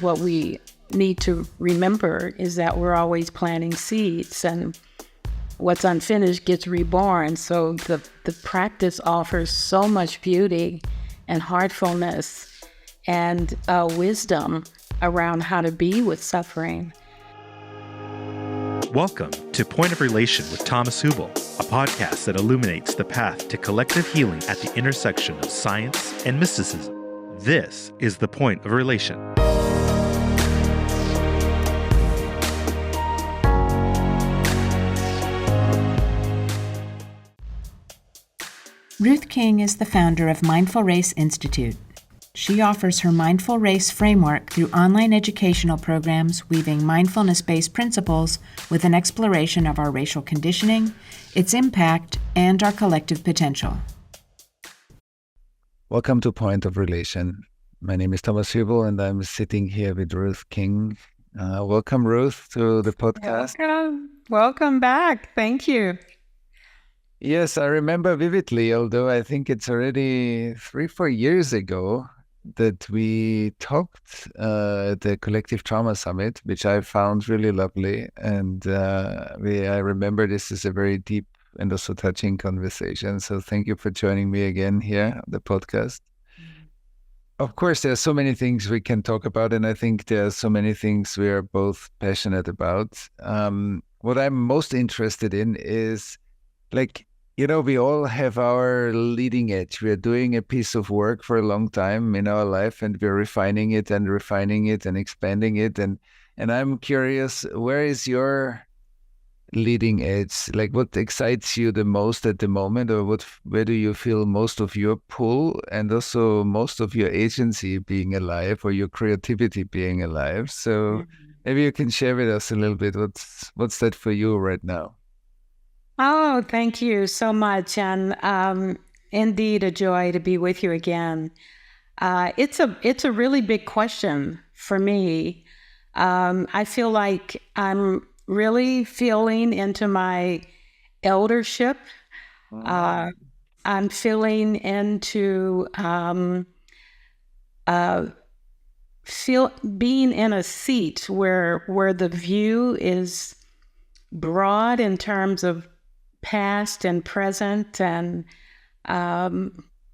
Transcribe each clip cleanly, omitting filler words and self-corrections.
What we need to remember is that we're always planting seeds, and what's unfinished gets reborn. So the practice offers so much beauty and heartfulness and wisdom around how to be with suffering. Welcome to Point of Relation with Thomas Hübl, a podcast that illuminates the path to collective healing at the intersection of science and mysticism. This is the Point of Relation. Ruth King is the founder of Mindful Race Institute. She offers her mindful race framework through online educational programs, weaving mindfulness-based principles with an exploration of our racial conditioning, its impact, and our collective potential. Welcome to Point of Relation. My name is Thomas Hübl, and I'm sitting here with Ruth King. Welcome, Ruth, to the podcast. Welcome back. Thank you. Yes, I remember vividly, although I think it's already 3-4 years ago that we talked at the Collective Trauma Summit, which I found really lovely. And I remember this is a very deep and also touching conversation. So thank you for joining me again here on the podcast. Of course, there are so many things we can talk about, and I think there are so many things we are both passionate about. What I'm most interested in is, we all have our leading edge. We're doing a piece of work for a long time in our life, and we're refining it and expanding it. And I'm curious, where is your leading edge? Like, what excites you the most at the moment, or where do you feel most of your pull and also most of your agency being alive, or your creativity being alive? So maybe you can share with us a little bit. What's that for you right now? Oh, thank you so much. And indeed a joy to be with you again. It's a really big question for me. I feel like I'm really feeling into my eldership. I'm feeling into being in a seat where the view is broad in terms of past and present and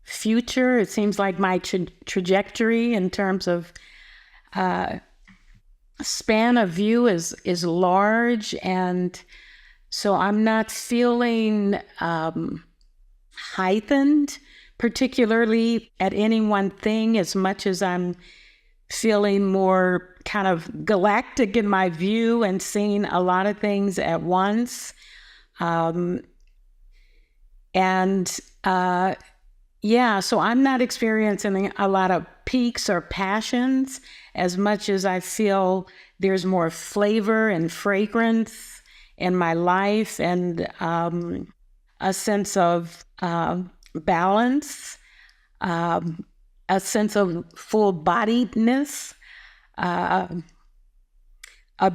future. It seems like my trajectory in terms of span of view is large, and so I'm not feeling heightened, particularly at any one thing, as much as I'm feeling more kind of galactic in my view and seeing a lot of things at once. So I'm not experiencing a lot of peaks or passions as much as I feel there's more flavor and fragrance in my life, and a sense of balance, a sense of full-bodiedness, a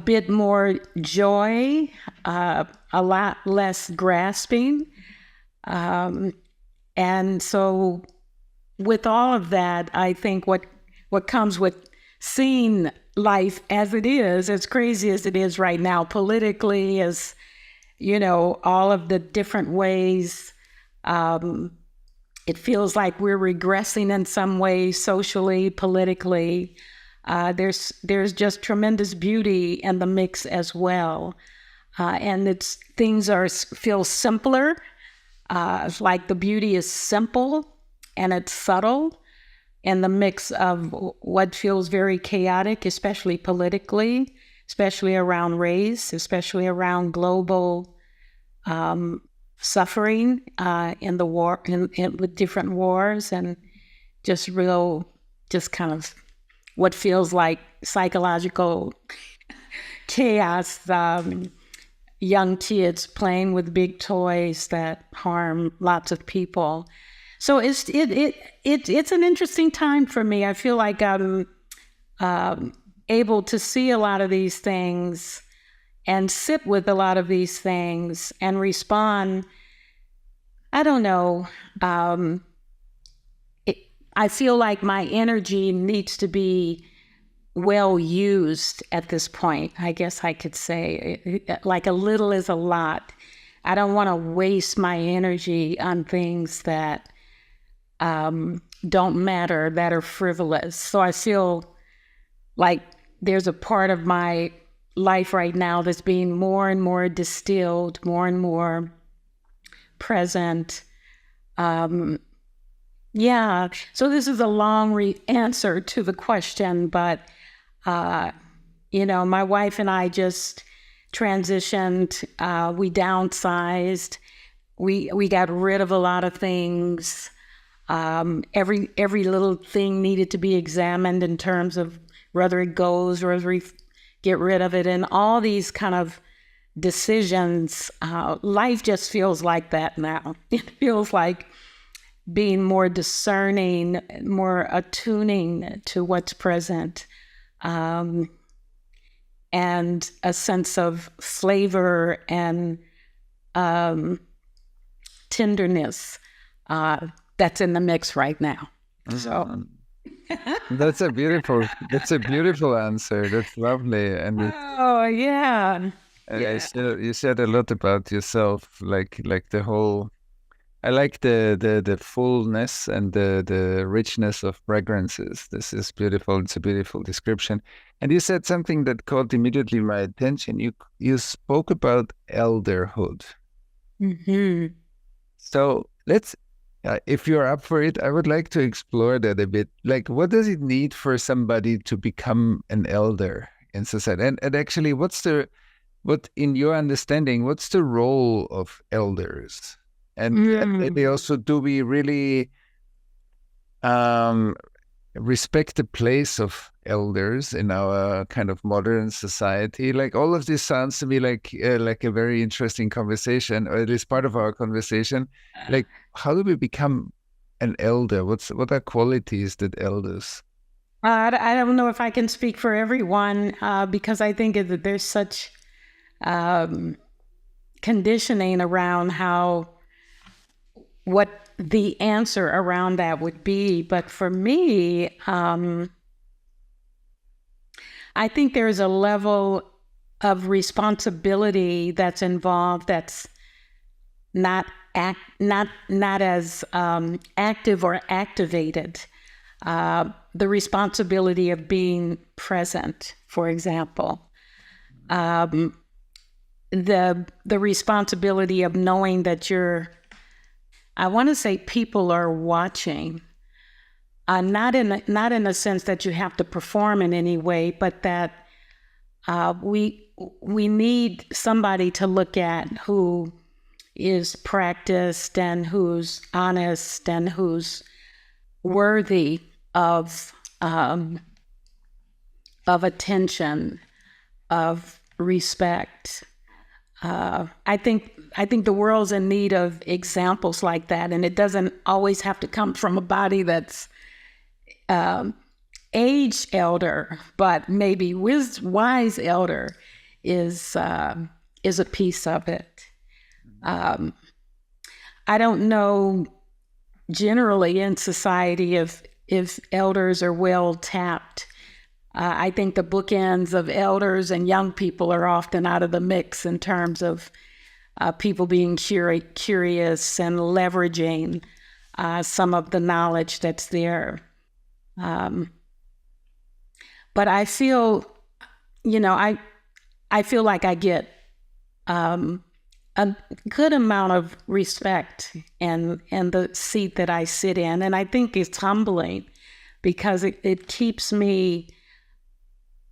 bit more joy, a lot less grasping. And so with all of that, I think what comes with seeing life as it is, as crazy as it is right now, politically, as, all of the different ways, it feels like we're regressing in some ways, socially, politically. There's just tremendous beauty in the mix as well. And things feel simpler. Like the beauty is simple and it's subtle in the mix of what feels very chaotic, especially politically, especially around race, especially around global suffering in the war, with different wars, and just kind of what feels like psychological chaos. Young kids playing with big toys that harm lots of people. So it's an interesting time for me. I feel like I'm able to see a lot of these things and sit with a lot of these things and respond. I don't know. I feel like my energy needs to be well used at this point. I guess I could say like a little is a lot. I don't want to waste my energy on things that don't matter, that are frivolous. So I feel like there's a part of my life right now that's being more and more distilled, more and more present. Yeah, so this is a long answer to the question, but, my wife and I just transitioned, we downsized, we got rid of a lot of things. Every little thing needed to be examined in terms of whether it goes or whether we get rid of it, and all these kind of decisions. Life just feels like that now. It feels like being more discerning, more attuning to what's present, and a sense of flavor and tenderness that's in the mix right now. So That's a beautiful answer. That's lovely. And oh yeah. you said a lot about yourself, like the whole. I like the fullness and the richness of fragrances. This is beautiful. It's a beautiful description. And you said something that caught immediately my attention. You spoke about elderhood. Mm-hmm. So let's, if you're up for it, I would like to explore that a bit. Like, what does it need for somebody to become an elder in society? And actually, what in your understanding, what's the role of elders? And maybe also, do we really respect the place of elders in our kind of modern society? Like, all of this sounds to me like a very interesting conversation, or at least part of our conversation. Like, how do we become an elder? What are qualities that elders? I don't know if I can speak for everyone, because I think that there's such conditioning around what the answer around that would be. But for me, I think there's a level of responsibility that's involved that's not as active or activated. The responsibility of being present, for example. The responsibility of knowing that I want to say people are watching, not in a sense that you have to perform in any way, but that we need somebody to look at who is practiced and who's honest and who's worthy of attention, of respect. I think the world's in need of examples like that, and it doesn't always have to come from a body that's aged elder, but maybe wise elder is a piece of it. I don't know generally in society if elders are well tapped. I think the bookends of elders and young people are often out of the mix in terms of people being curious and leveraging some of the knowledge that's there. But I feel, I feel like I get a good amount of respect in the seat that I sit in. And I think it's humbling because it keeps me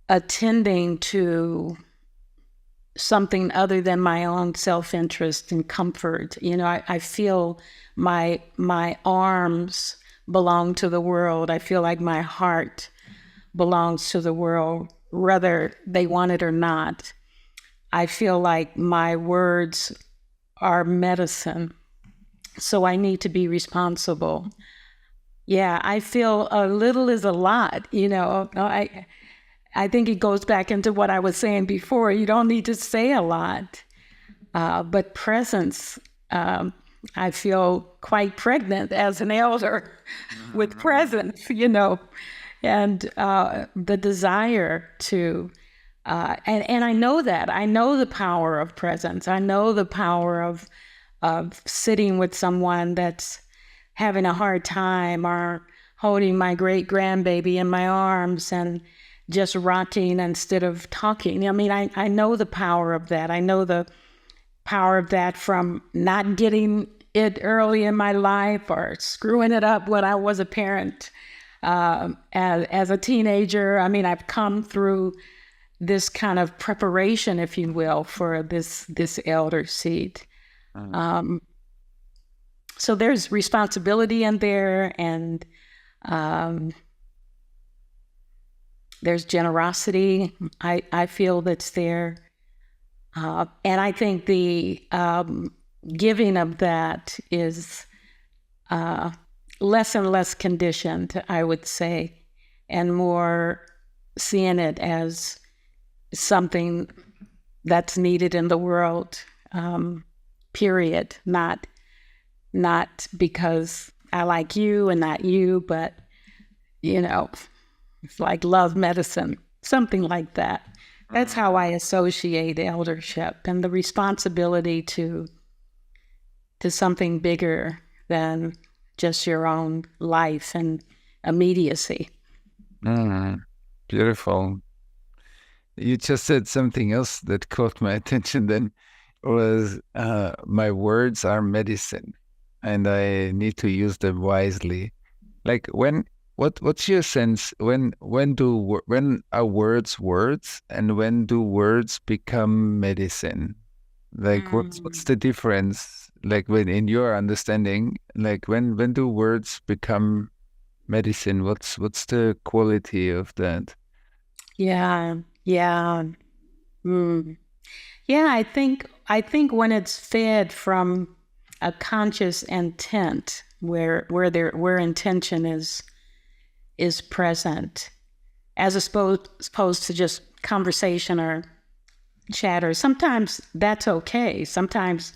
attending to something other than my own self-interest and comfort. I feel my arms belong to the world. I feel like my heart belongs to the world, whether they want it or not. I feel like my words are medicine, so I need to be responsible. Yeah, I feel a little is a lot, I think it goes back into what I was saying before. You don't need to say a lot, but presence, I feel quite pregnant as an elder with presence, and the desire to, and I know that. I know the power of presence. I know the power of sitting with someone that's having a hard time, or holding my great grandbaby in my arms and just rocking instead of talking. I mean, I know the power of that. I know the power of that from not getting it early in my life or screwing it up when I was a parent. As a teenager, I mean, I've come through this kind of preparation, if you will, for this elder seat. So there's responsibility in there, and there's generosity. I feel that's there. And I think the giving of that is less and less conditioned, I would say, and more seeing it as something that's needed in the world, period. Not because I like you and not you, but, it's like love medicine, something like that. That's how I associate eldership and the responsibility to something bigger than just your own life and immediacy. Beautiful. You just said something else that caught my attention then, was my words are medicine and I need to use them wisely. Like what's your sense when are words and when do words become medicine? Like what's the difference? Like when in your understanding, like when do words become medicine? What's the quality of that? Yeah. I think when it's fed from a conscious intent, where intention is present, as opposed to just conversation or chatter. Sometimes that's okay. Sometimes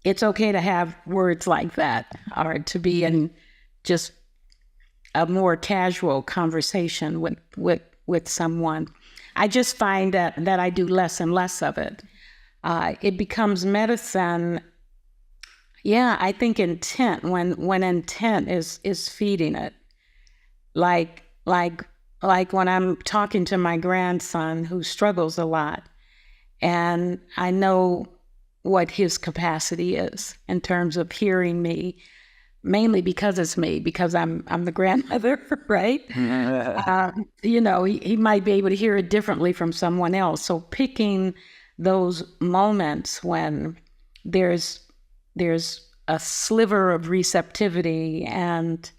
it's okay to have words like that, or to be in just a more casual conversation with someone. I just find that I do less and less of it. It becomes medicine. Yeah, I think intent, when intent is feeding it, like when I'm talking to my grandson who struggles a lot, and I know what his capacity is in terms of hearing me, mainly because it's me, because I'm the grandmother, right? He might be able to hear it differently from someone else. So picking those moments when there's a sliver of receptivity and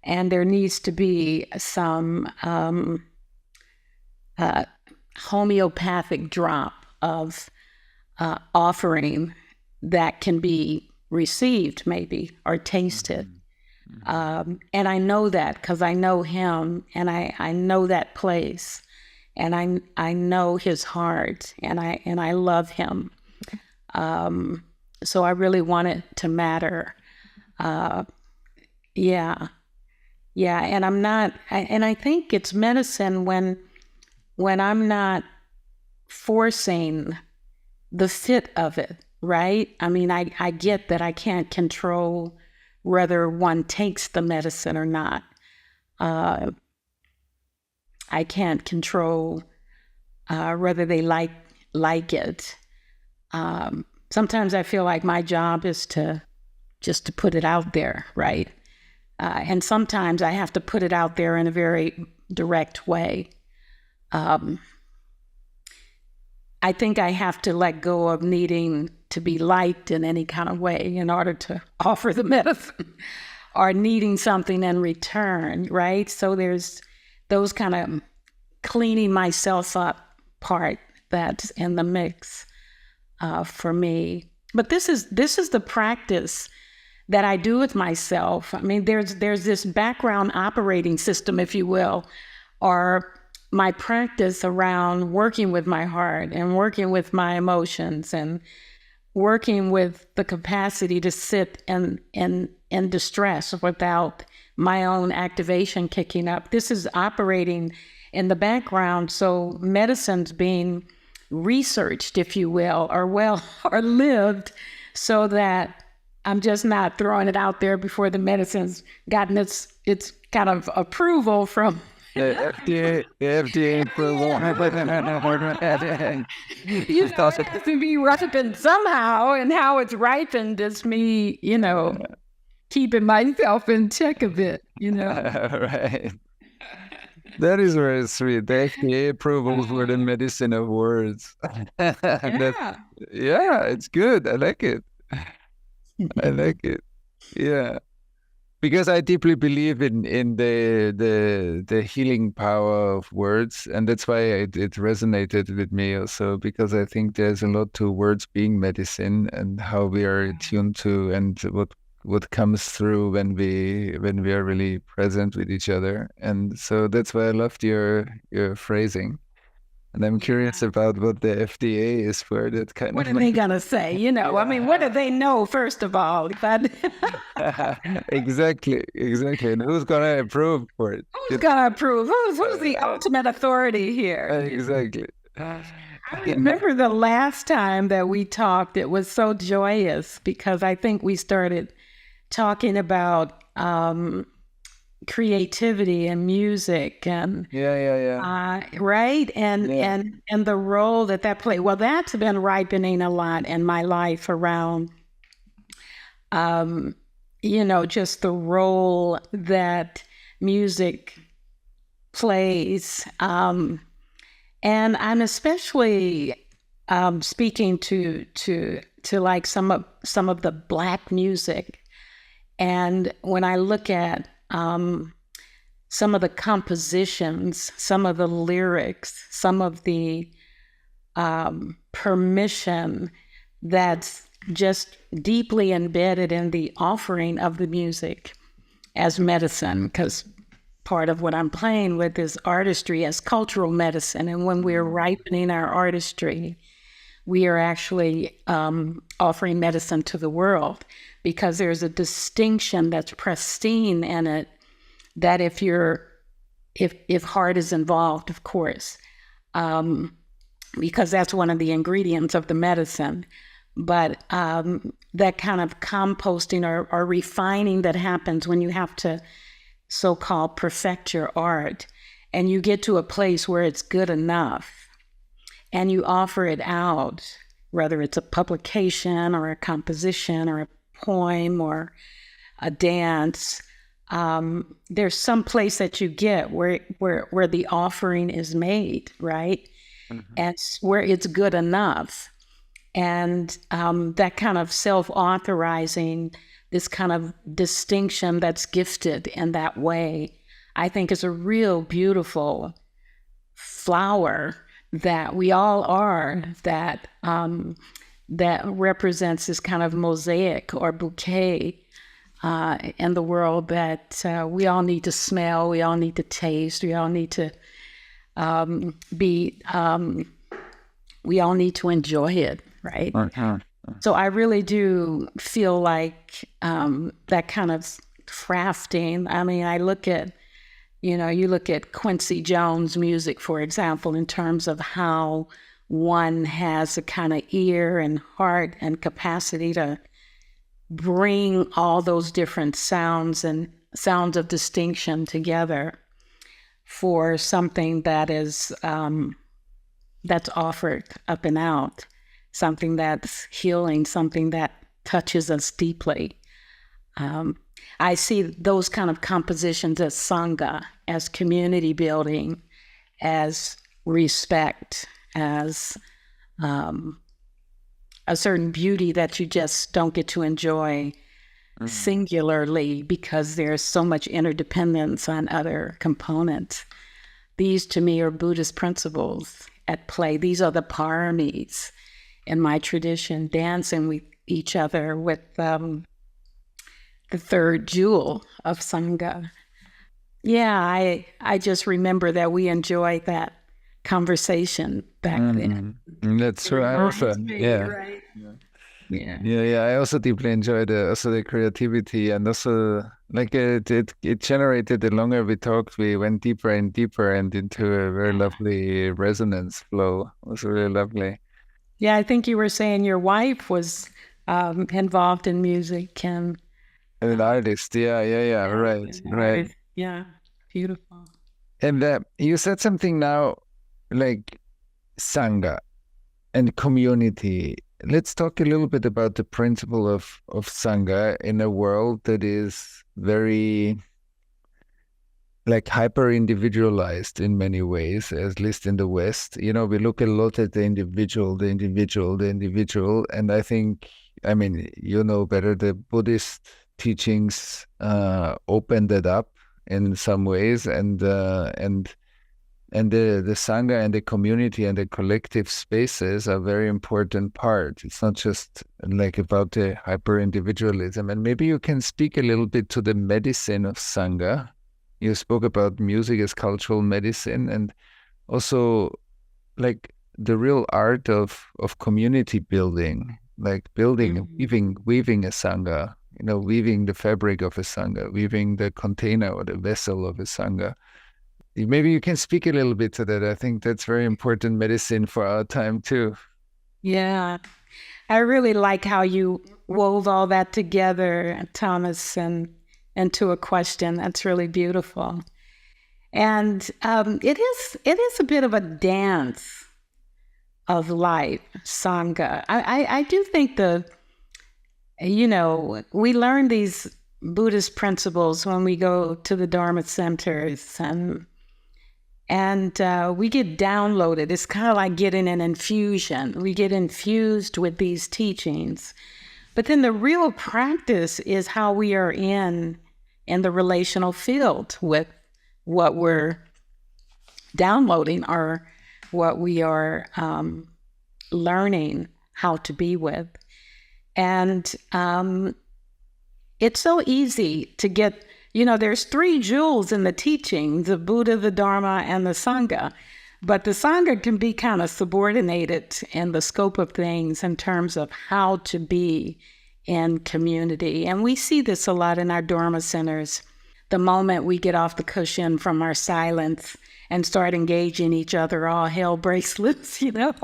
there needs to be some homeopathic drop of offering that can be received maybe or tasted. And I know that because I know him, and I know that place, and I know his heart, and I love him. So I really want it to matter. Yeah. And I'm not, and I think it's medicine when I'm not forcing the fit of it, right? I mean, I get that I can't control whether one takes the medicine or not. I can't control whether they like it. Sometimes I feel like my job is just to put it out there, right? And sometimes I have to put it out there in a very direct way. I think I have to let go of needing to be liked in any kind of way in order to offer the medicine, or needing something in return, right? So there's those kind of cleaning myself up part that's in the mix for me. But this is the practice that I do with myself. I mean, there's this background operating system, if you will, or my practice around working with my heart and working with my emotions and working with the capacity to sit in in distress without my own activation kicking up. This is operating in the background. So medicine's being researched, if you will, or lived, so that I'm just not throwing it out there before the medicine's gotten its kind of approval from the FDA approval. You know, it has to be ripened somehow, and how it's ripened is me, keeping myself in check a bit, Right. That is very sweet. The FDA approval for the medicine of words. Yeah. It's good. I like it. Yeah. Because I deeply believe in the healing power of words, and that's why it resonated with me also, because I think there's a lot to words being medicine and how we are attuned to, and what comes through when we are really present with each other. And so that's why I loved your phrasing. And I'm curious about what the FDA is for that kind What of. are they gonna say? I mean, what do they know first of all? Exactly. And who's gonna approve for it? Who's gonna approve? Who's the ultimate authority here? Exactly. I remember the last time that we talked, it was so joyous because I think we started talking about creativity and music and right, and the role that played. Well, that's been ripening a lot in my life around just the role that music plays, and I'm especially speaking to like some of the Black music. And when I look at some of the compositions, some of the lyrics, some of the permission that's just deeply embedded in the offering of the music as medicine, because part of what I'm playing with is artistry as cultural medicine. And when we're ripening our artistry, we are actually offering medicine to the world, because there's a distinction that's pristine in it, that if heart is involved, of course, because that's one of the ingredients of the medicine. But that kind of composting or refining that happens when you have to so-called perfect your art, and you get to a place where it's good enough, and you offer it out, whether it's a publication or a composition or a poem or a dance, there's some place that you get where the offering is made, right? Mm-hmm. And where it's good enough. And that kind of self-authorizing, this kind of distinction that's gifted in that way, I think is a real beautiful flower that we all are, that represents this kind of mosaic or bouquet in the world that we all need to smell, we all need to taste, we all need to we all need to enjoy it, right? So I really do feel like that kind of crafting. I mean, I look at, you look at Quincy Jones' music, for example, in terms of how one has a kind of ear and heart and capacity to bring all those different sounds and sounds of distinction together for something that is that's offered up and out, something that's healing, something that touches us deeply. I see those kind of compositions as sangha, as community building, as respect, as a certain beauty that you just don't get to enjoy singularly because there's so much interdependence on other components. These, to me, are Buddhist principles at play. These are the paramis in my tradition, dancing with each other with the third jewel of sangha. Yeah, I just remember that we enjoyed that conversation back then. That's right. Yeah. Right? Yeah. I also deeply enjoyed the creativity, and also like it generated. The longer we talked, we went deeper and deeper and into a very lovely resonance flow. It was really lovely. Yeah, I think you were saying your wife was involved in music and And an artist, yeah, right. Yeah, beautiful. And you said something now, like Sangha and community. Let's talk a little bit about the principle of Sangha in a world that is very like hyper individualized in many ways, at least in the West. We look a lot at the individual, and I think, I mean, you know better, the Buddhist teachings opened it up in some ways, and the Sangha and the community and the collective spaces are a very important part. It's not just like about the hyper individualism. And maybe you can speak a little bit to the medicine of Sangha. You spoke about music as cultural medicine, and also like the real art of community building, like building, weaving a Sangha, weaving the fabric of a Sangha, weaving the container or the vessel of a Sangha. Maybe you can speak a little bit to that. I think that's very important medicine for our time too. Yeah, I really like how you wove all that together, Thomas, and into a question. That's really beautiful. And it is a bit of a dance of life, Sangha. I do think we learn these Buddhist principles when we go to the Dharma centers, and we get downloaded. It's kind of like getting an infusion. We get infused with these teachings. But then the real practice is how we are in the relational field with what we're downloading or what we are learning how to be with. And it's so easy to get, there's 3 jewels in the teaching, the Buddha, the Dharma, and the Sangha. But the Sangha can be kind of subordinated in the scope of things in terms of how to be in community. And we see this a lot in our Dharma centers. The moment we get off the cushion from our silence and start engaging each other, all hell breaks loose, Right.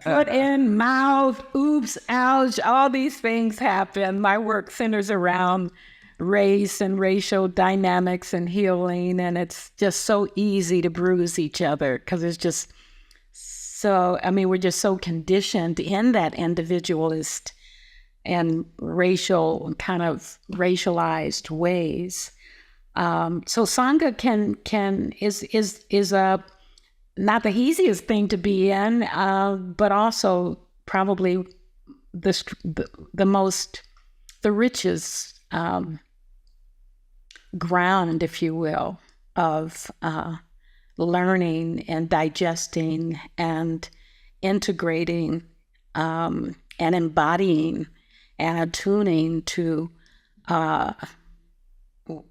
Foot in, mouth, oops, ouch, all these things happen. My work centers around race and racial dynamics and healing, and it's just so easy to bruise each other because it's just we're just so conditioned in that individualist and racialized ways. So Sangha is not the easiest thing to be in, but also probably the richest ground, if you will, of learning and digesting and integrating and embodying and attuning to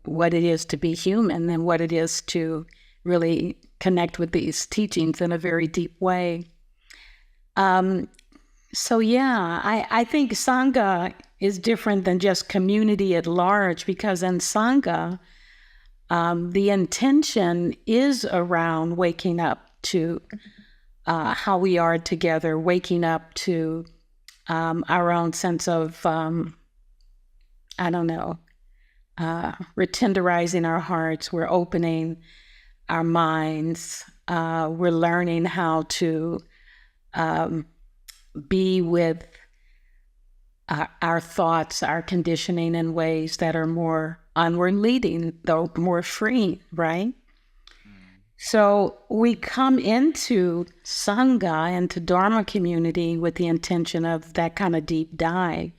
what it is to be human and what it is to really connect with these teachings in a very deep way. I think Sangha is different than just community at large, because in Sangha, the intention is around waking up to how we are together, waking up to our own sense of, retenderizing our hearts. We're opening our minds. We're learning how to be with our thoughts, our conditioning in ways that are more onward leading, though more free, right? So we come into Sangha, into Dharma community with the intention of that kind of deep dive.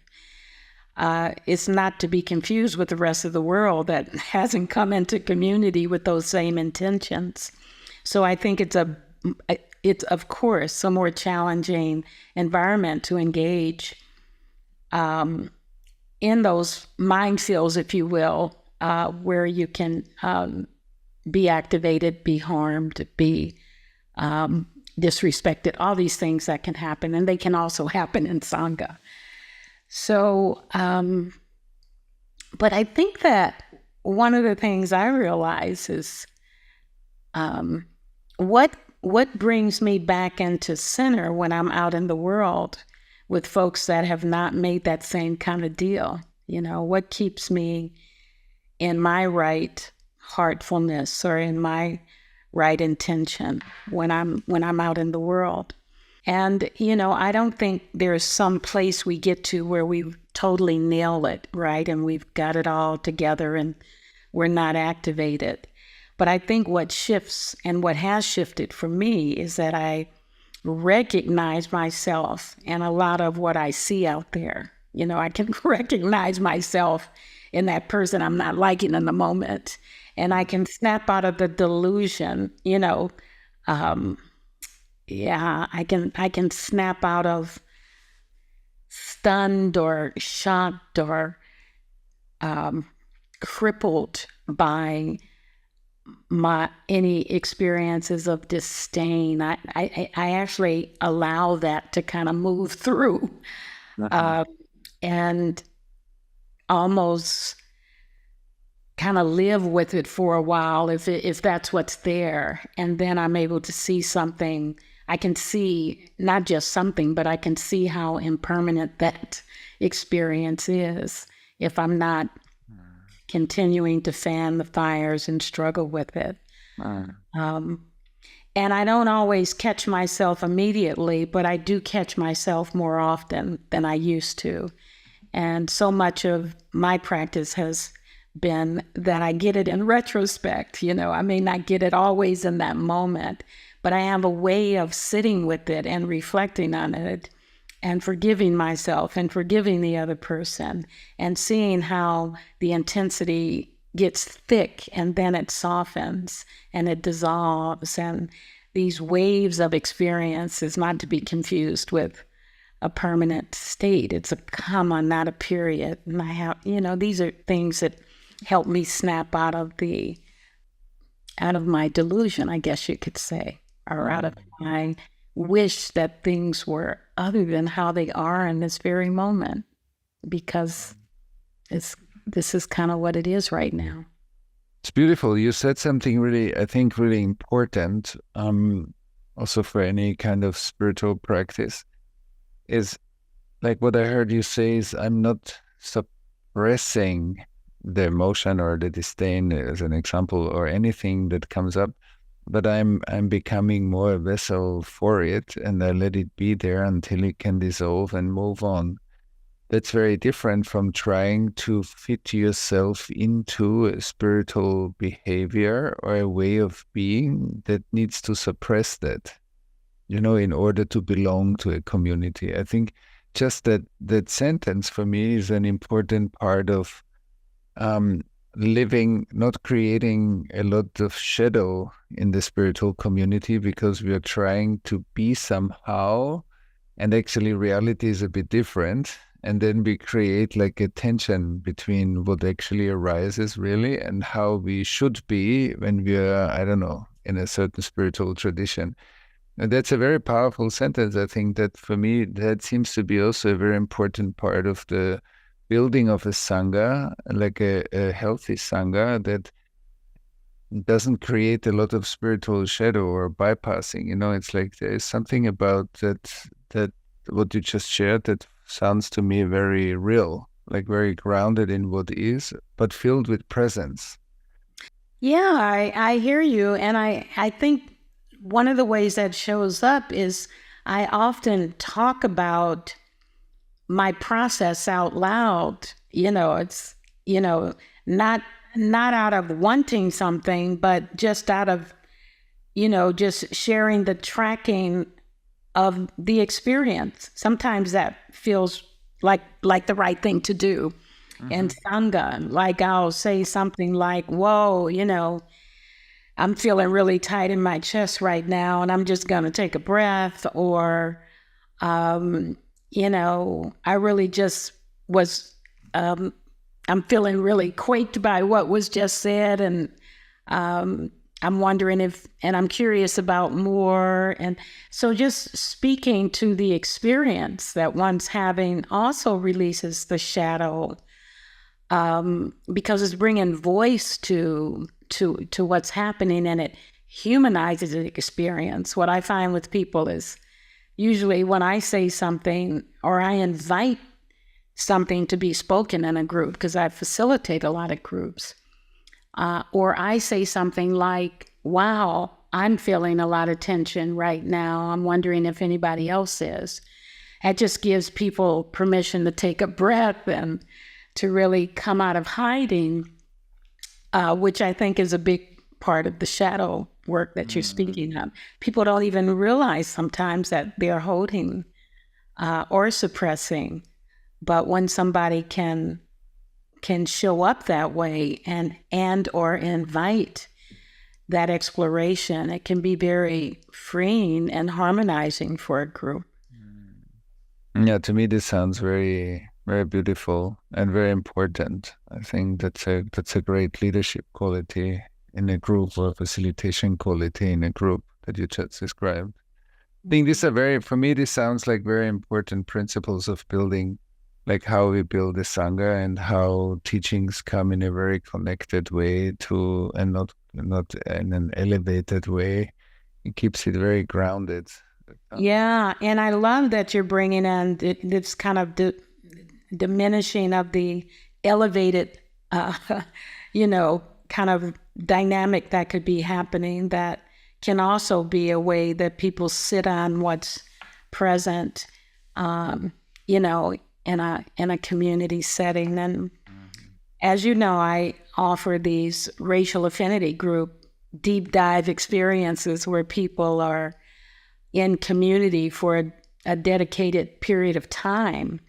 It's not to be confused with the rest of the world that hasn't come into community with those same intentions. So I think it's of course a more challenging environment to engage in those minefields, if you will, where you can be activated, be harmed, be disrespected, all these things that can happen, and they can also happen in Sangha. So, but I think that one of the things I realize is what brings me back into center when I'm out in the world with folks that have not made that same kind of deal. What keeps me in my right heartfulness or in my right intention when I'm out in the world. And, I don't think there's some place we get to where we totally nail it, right? And we've got it all together and we're not activated. But I think what shifts and what has shifted for me is that I recognize myself and a lot of what I see out there. I can recognize myself in that person I'm not liking in the moment. And I can snap out of the delusion, I can snap out of stunned or shocked or crippled by any experiences of disdain. I actually allow that to kind of move through and almost kind of live with it for a while if that's what's there. And then I'm able to see something. I can see not just something, but I can see how impermanent that experience is if I'm not continuing to fan the fires and struggle with it. And I don't always catch myself immediately, but I do catch myself more often than I used to. And so much of my practice has been that I get it in retrospect. I may not get it always in that moment, but I have a way of sitting with it and reflecting on it and forgiving myself and forgiving the other person and seeing how the intensity gets thick and then it softens and it dissolves. And these waves of experience is not to be confused with a permanent state. It's a comma, not a period. And I have, these are things that help me snap out of my delusion, I guess you could say, or out of my wish that things were other than how they are in this very moment, because this is kind of what it is right now. It's beautiful. You said something really, I think, really important, also for any kind of spiritual practice, is like what I heard you say is I'm not suppressing the emotion or the disdain as an example or anything that comes up, but I'm becoming more a vessel for it, and I let it be there until it can dissolve and move on. That's very different from trying to fit yourself into a spiritual behavior or a way of being that needs to suppress that, in order to belong to a community. I think just that sentence for me is an important part of living, not creating a lot of shadow in the spiritual community because we are trying to be somehow, and actually reality is a bit different. And then we create like a tension between what actually arises really and how we should be when we are, I don't know, in a certain spiritual tradition. And that's a very powerful sentence. I think that for me, that seems to be also a very important part of the building of a Sangha, like a healthy Sangha that doesn't create a lot of spiritual shadow or bypassing. It's like there is something about that what you just shared that sounds to me very real, like very grounded in what is, but filled with presence. Yeah, I hear you. And I think one of the ways that shows up is I often talk about my process out loud. It's, not out of wanting something, but just out of, just sharing the tracking of the experience. Sometimes that feels like the right thing to do. And Sangha, like I'll say something like, whoa, I'm feeling really tight in my chest right now and I'm just going to take a breath, or, I really just was, I'm feeling really quaked by what was just said. And I'm wondering if, and I'm curious about more. And so just speaking to the experience that one's having also releases the shadow, because it's bringing voice to what's happening, and it humanizes the experience. What I find with people is usually when I say something or I invite something to be spoken in a group, because I facilitate a lot of groups, or I say something like, wow, I'm feeling a lot of tension right now. I'm wondering if anybody else is. It just gives people permission to take a breath and to really come out of hiding, which I think is a big part of the shadow work that you're speaking of. People don't even realize sometimes that they're holding or suppressing. But when somebody can show up that way and or invite that exploration, it can be very freeing and harmonizing for a group. Yeah, to me this sounds very, very beautiful and very important. I think that's a great leadership quality in a group, or facilitation quality in a group that you just described. I think these are for me, this sounds like very important principles of building, like how we build the Sangha and how teachings come in a very connected way and not in an elevated way. It keeps it very grounded. Yeah, and I love that you're bringing in this kind of diminishing of the elevated, kind of dynamic that could be happening, that can also be a way that people sit on what's present, in a community setting. And as you know, I offer these racial affinity group deep dive experiences where people are in community for a dedicated period of time,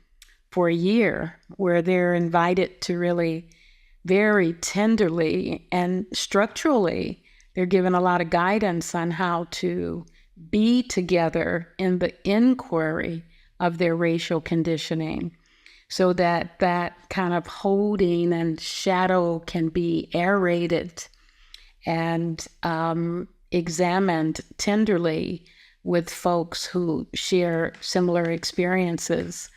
for a year, where they're invited to really very tenderly and structurally, they're given a lot of guidance on how to be together in the inquiry of their racial conditioning, so that kind of holding and shadow can be aerated and examined tenderly with folks who share similar experiences,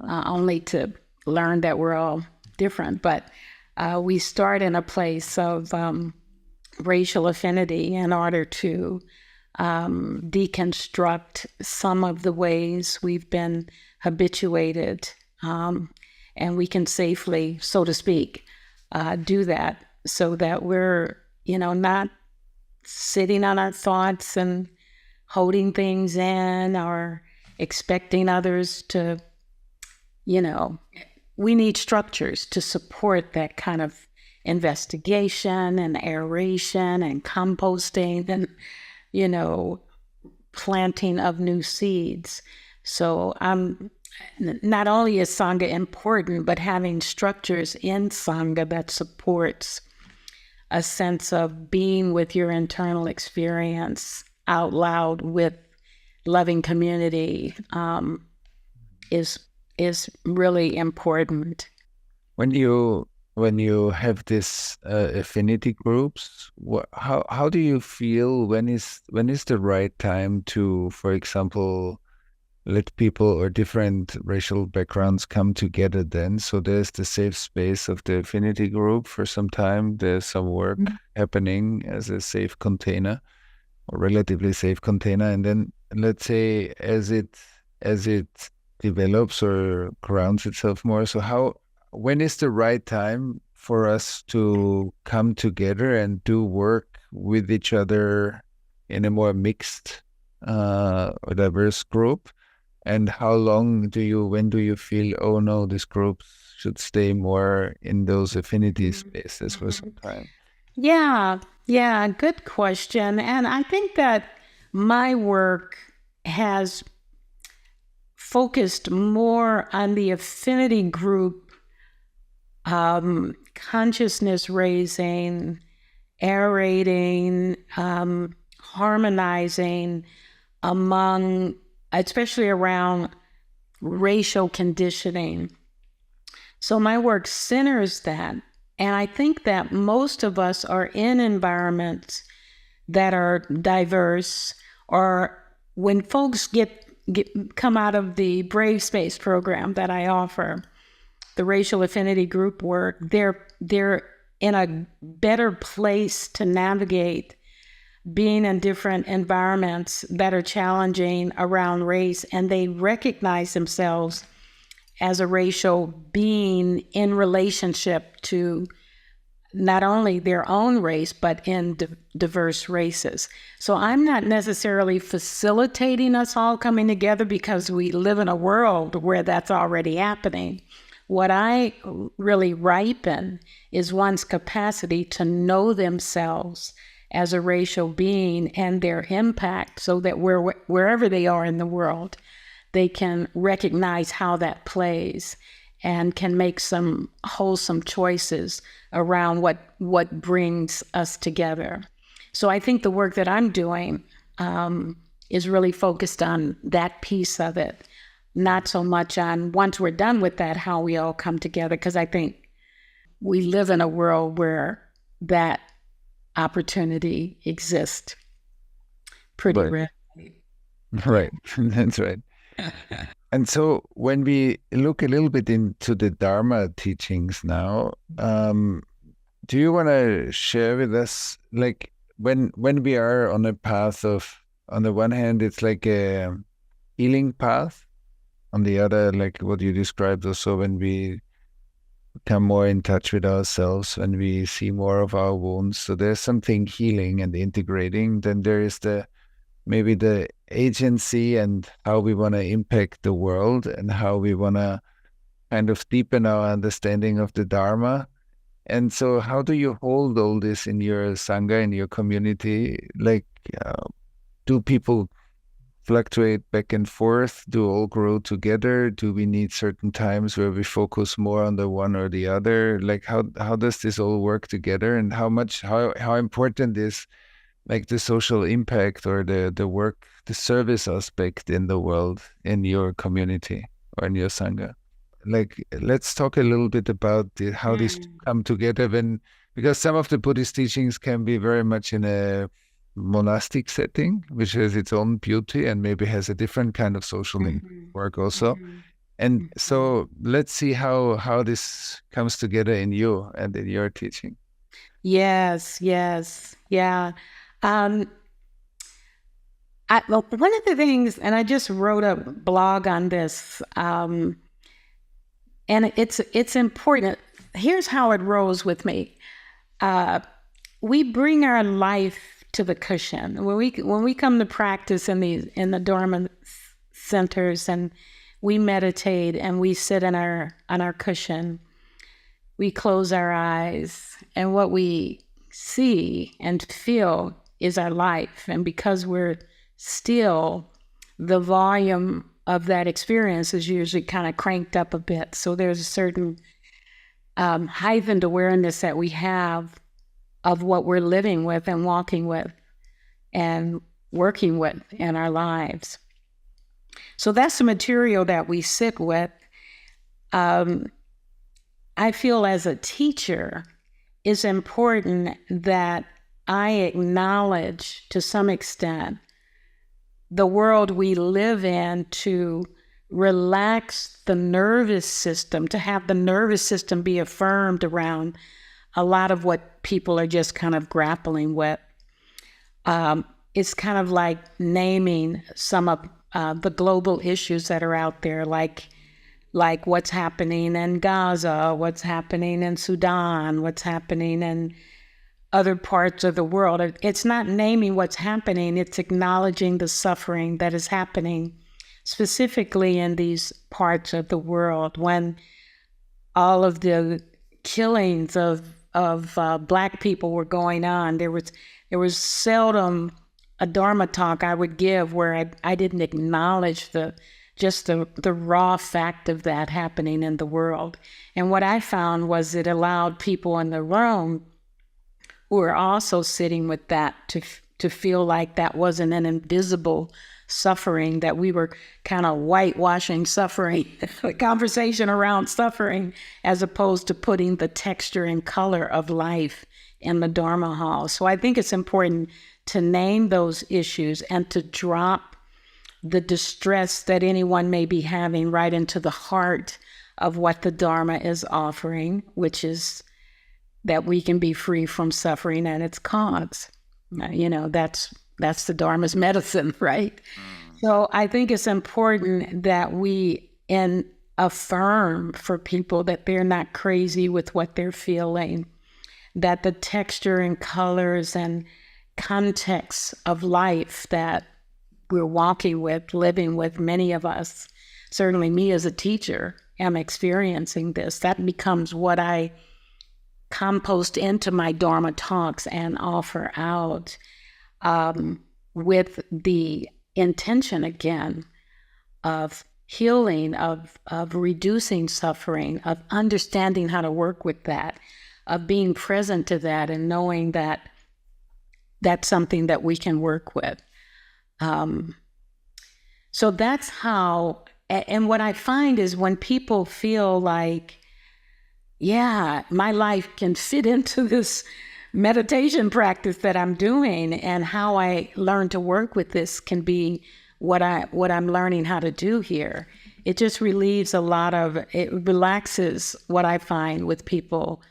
only to learn that we're all different. But we start in a place of racial affinity in order to deconstruct some of the ways we've been habituated, and we can safely, so to speak, do that, so that we're, not sitting on our thoughts and holding things in or expecting others to, we need structures to support that kind of investigation and aeration and composting and, planting of new seeds. So not only is Sangha important, but having structures in Sangha that supports a sense of being with your internal experience out loud with loving community is really important. When you have this affinity groups, how do you feel when is the right time to, for example, let people or different racial backgrounds come together then? So there's the safe space of the affinity group for some time. There's some work happening as a safe container, or relatively safe container. And then let's say as it develops or grounds itself more, so when is the right time for us to come together and do work with each other in a more mixed or diverse group? And how long when do you feel, oh no, this group should stay more in those affinity spaces for some time? Yeah, good question. And I think that my work has focused more on the affinity group, consciousness raising, aerating, harmonizing among, especially around racial conditioning. So my work centers that. And I think that most of us are in environments that are diverse, or when folks come out of the Brave Space program that I offer, the racial affinity group work, they're in a better place to navigate being in different environments that are challenging around race, and they recognize themselves as a racial being in relationship to not only their own race, but in diverse races. So I'm not necessarily facilitating us all coming together, because we live in a world where that's already happening. What I really ripen is one's capacity to know themselves as a racial being and their impact, so that wherever they are in the world, they can recognize how that plays and can make some wholesome choices around what brings us together. So I think the work that I'm doing is really focused on that piece of it, not so much on, once we're done with that, how we all come together, because I think we live in a world where that opportunity exists pretty Right. readily. Right. That's right. And so when we look a little bit into the Dharma teachings now, do you want to share with us, like, when we are on a path of, on the one hand, it's like a healing path, on the other, like what you described also, when we become more in touch with ourselves, when we see more of our wounds, so there's something healing and integrating, then there is maybe the agency and how we want to impact the world and how we want to kind of deepen our understanding of the Dharma. And so how do you hold all this in your Sangha, in your community? Like, do people fluctuate back and forth? Do all grow together? Do we need certain times where we focus more on the one or the other? Like, how does this all work together, and how important is, like, the social impact or the work, the service aspect in the world, in your community or in your Sangha? Like, let's talk a little bit about how these come together, because some of the Buddhist teachings can be very much in a monastic setting, which has its own beauty and maybe has a different kind of social work also. And so let's see how this comes together in you and in your teaching. Yes, yeah. Well, one of the things, and I just wrote a blog on this, and it's important. Here's how it rolls with me. We bring our life to the cushion when we come to practice in the Dharma centers, and we meditate and we sit on our cushion. We close our eyes, and what we see and feel is our life. And because we're still, the volume of that experience is usually kind of cranked up a bit. So there's a certain heightened awareness that we have of what we're living with and walking with and working with in our lives. So that's the material that we sit with. I feel as a teacher, it's important that I acknowledge to some extent the world we live in, to relax the nervous system, to have the nervous system be affirmed around a lot of what people are just kind of grappling with. It's kind of like naming some of the global issues that are out there, like what's happening in Gaza, what's happening in Sudan, what's happening in other parts of the world. It's not naming what's happening, it's acknowledging the suffering that is happening specifically in these parts of the world. When all of the killings of Black people were going on, there was seldom a Dharma talk I would give where I didn't acknowledge the raw fact of that happening in the world. And what I found was it allowed people in the room who are also sitting with that to feel like that wasn't an invisible suffering, that we were kind of whitewashing suffering, a conversation around suffering, as opposed to putting the texture and color of life in the Dharma hall. So I think it's important to name those issues and to drop the distress that anyone may be having right into the heart of what the Dharma is offering, which is that we can be free from suffering and its cause. That's the Dharma's medicine, right? So I think it's important that we affirm for people that they're not crazy with what they're feeling, that the texture and colors and contexts of life that we're walking with, living with, many of us, certainly me as a teacher, am experiencing this. That becomes what I compost into my Dharma talks and offer out, with the intention, again, of healing, of reducing suffering, of understanding how to work with that, of being present to that and knowing that that's something that we can work with. So that's how, and what I find is when people feel like, yeah, my life can fit into this meditation practice that I'm doing, and how I learn to work with this can be what I'm learning how to do here. It just relieves it relaxes what I find with people.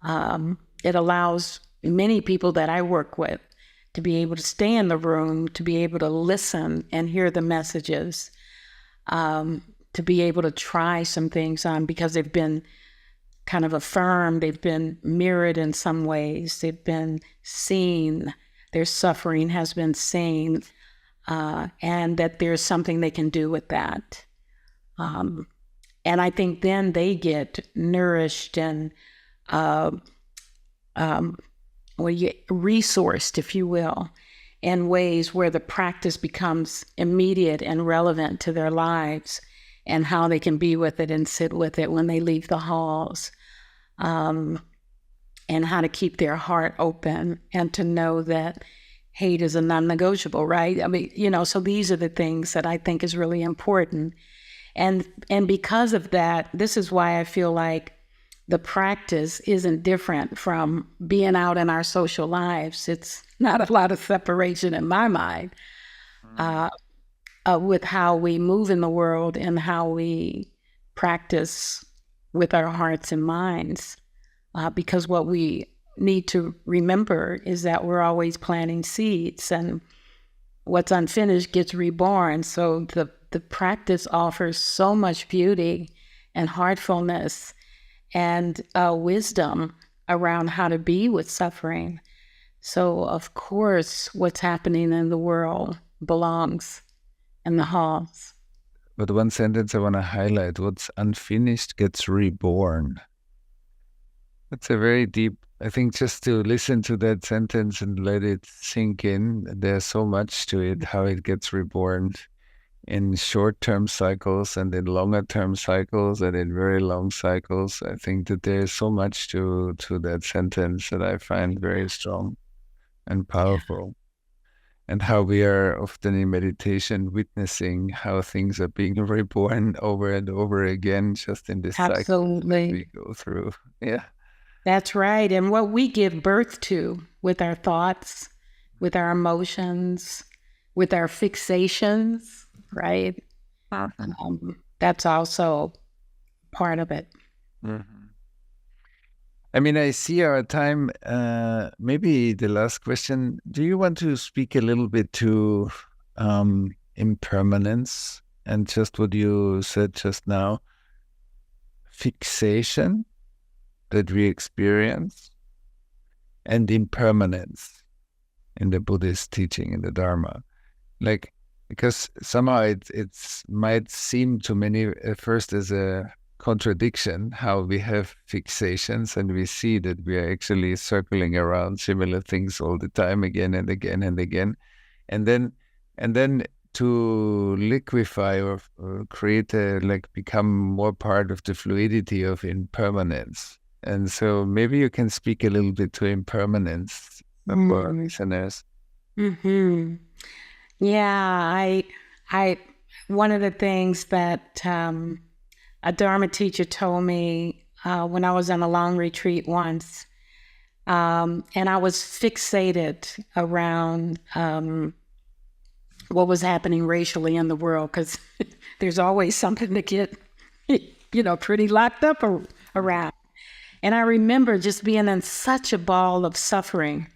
It allows many people that I work with to be able to stay in the room, to be able to listen and hear the messages, to be able to try some things on, because they've been kind of affirmed, they've been mirrored in some ways, they've been seen, their suffering has been seen, and that there's something they can do with that. And I think then they get nourished and resourced, if you will, in ways where the practice becomes immediate and relevant to their lives, and how they can be with it and sit with it when they leave the halls, and how to keep their heart open and to know that hate is a non-negotiable, right? I mean, so these are the things that I think is really important. And because of that, this is why I feel like the practice isn't different from being out in our social lives. It's not a lot of separation in my mind. With how we move in the world and how we practice with our hearts and minds. Because what we need to remember is that we're always planting seeds, and what's unfinished gets reborn. So the practice offers so much beauty and heartfulness and wisdom around how to be with suffering. So of course, what's happening in the world belongs in the halls. But one sentence I want to highlight: what's unfinished gets reborn. That's a very deep, I think, just to listen to that sentence and let it sink in. There's so much to it, how it gets reborn in short-term cycles and in longer-term cycles and in very long cycles. I think that there's so much to that sentence that I find very strong and powerful. And how we are often in meditation witnessing how things are being reborn over and over again, just in this cycle that we go through. Yeah. That's right. And what we give birth to with our thoughts, with our emotions, with our fixations, right? That's also part of it. Mm-hmm. I mean, I see our time. Maybe the last question. Do you want to speak a little bit to impermanence and just what you said just now? Fixation that we experience and impermanence in the Buddhist teaching, in the Dharma. Because somehow it might seem to many at first as a contradiction, how we have fixations and we see that we are actually circling around similar things all the time, again and again and again, and then to liquefy or create become more part of the fluidity of impermanence. And so maybe you can speak a little bit to impermanence for our listeners. Mm-hmm. Yeah, one of the things that a Dharma teacher told me when I was on a long retreat once, and I was fixated around what was happening racially in the world, because there's always something to get, pretty locked up around. And I remember just being in such a ball of suffering.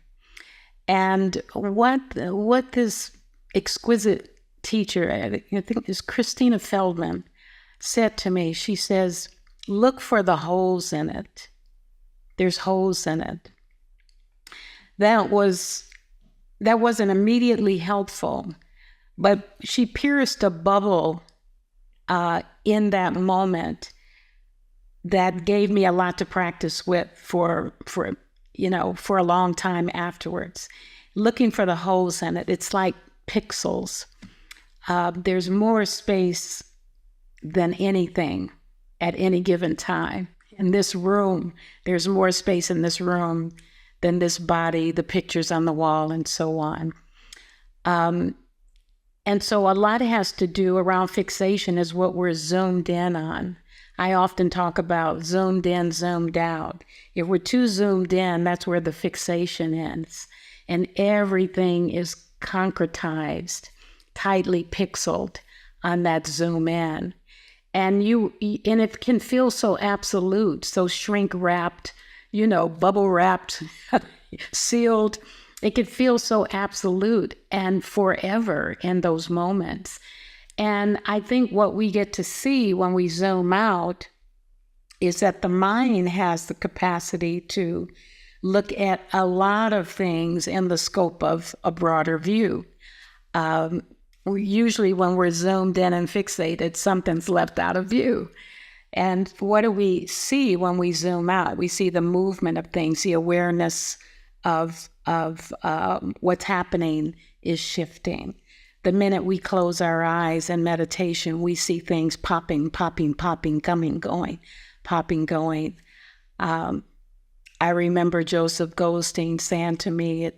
And what this exquisite teacher, I think it's Christina Feldman, said to me, she says, look for the holes in it. There's holes in it. That wasn't immediately helpful, but she pierced a bubble in that moment that gave me a lot to practice with for a long time afterwards. Looking for the holes in it. It's like pixels. There's more space than anything at any given time. In this room, there's more space in this room than this body, the pictures on the wall, and so on. And so a lot has to do around fixation is what we're zoomed in on. I often talk about zoomed in, zoomed out. If we're too zoomed in, that's where the fixation ends. And everything is concretized, tightly pixeled on that zoom in. And it can feel so absolute, so shrink wrapped, bubble wrapped, sealed. It can feel so absolute and forever in those moments. And I think what we get to see when we zoom out is that the mind has the capacity to look at a lot of things in the scope of a broader view. Usually when we're zoomed in and fixated, something's left out of view. And what do we see when we zoom out? We see the movement of things, the awareness of what's happening is shifting. The minute we close our eyes in meditation, we see things popping, coming, going, popping, going. I remember Joseph Goldstein saying to me,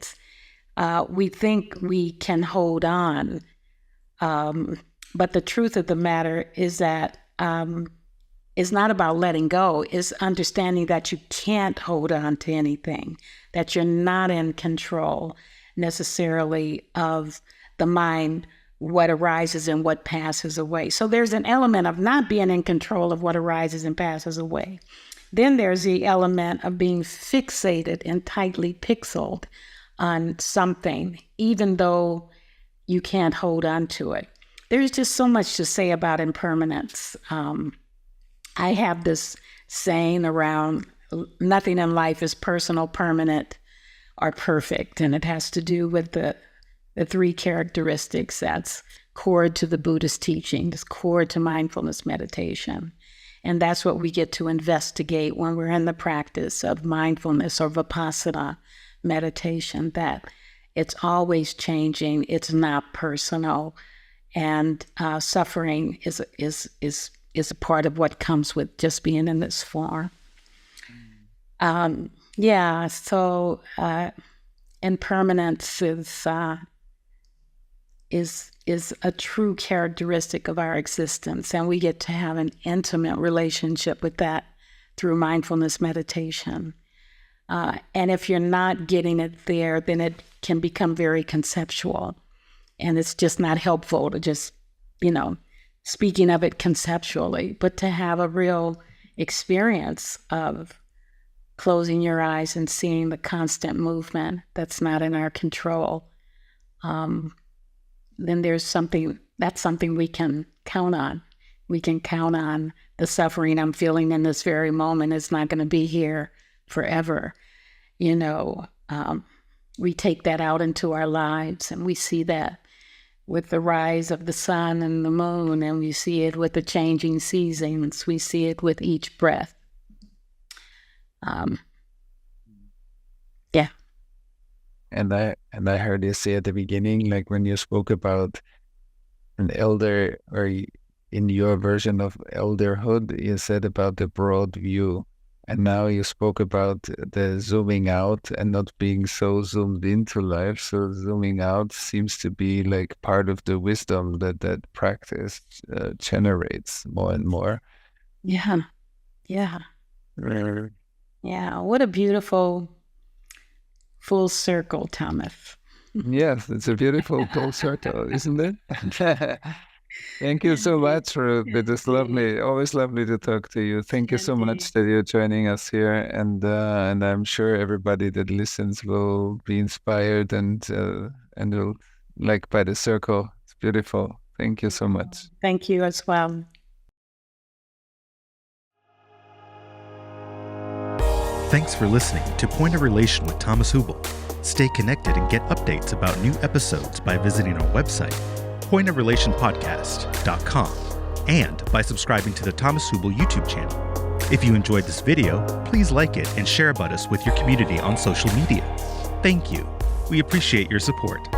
we think we can hold on, but the truth of the matter is that it's not about letting go. It's understanding that you can't hold on to anything, that you're not in control necessarily of the mind, what arises and what passes away. So there's an element of not being in control of what arises and passes away. Then there's the element of being fixated and tightly pixeled on something, even though you can't hold on to it. There's just so much to say about impermanence. I have this saying around nothing in life is personal, permanent, or perfect, and it has to do with the three characteristics that's core to the Buddhist teaching, that's core to mindfulness meditation. And that's what we get to investigate when we're in the practice of mindfulness or vipassana meditation, that it's always changing, it's not personal, and suffering is a part of what comes with just being in this form. So impermanence is a true characteristic of our existence, and we get to have an intimate relationship with that through mindfulness meditation. And if you're not getting it there, then it can become very conceptual, and it's just not helpful to just, speaking of it conceptually, but to have a real experience of closing your eyes and seeing the constant movement that's not in our control. Then that's something we can count on. We can count on the suffering I'm feeling in this very moment is not going to be here forever. We take that out into our lives, and we see that with the rise of the sun and the moon, and we see it with the changing seasons. We see it with each breath. And I heard you say at the beginning, like when you spoke about an elder, or in your version of elderhood, you said about the broad view. And now you spoke about the zooming out and not being so zoomed into life. So zooming out seems to be like part of the wisdom that practice generates more and more. Yeah. Yeah. What a beautiful full circle, Thomas. Yes, it's a beautiful full circle, isn't it? Thank you so much, Ruth. It is lovely, always lovely to talk to you. Thank you so much that you're joining us here, and I'm sure everybody that listens will be inspired and will like by the circle. It's beautiful. Thank you so much. Thank you as well. Thanks for listening to Point of Relation with Thomas Hübl. Stay connected and get updates about new episodes by visiting our website, pointofrelationpodcast.com, and by subscribing to the Thomas Hübl YouTube channel. If you enjoyed this video, please like it and share about us with your community on social media. Thank you. We appreciate your support.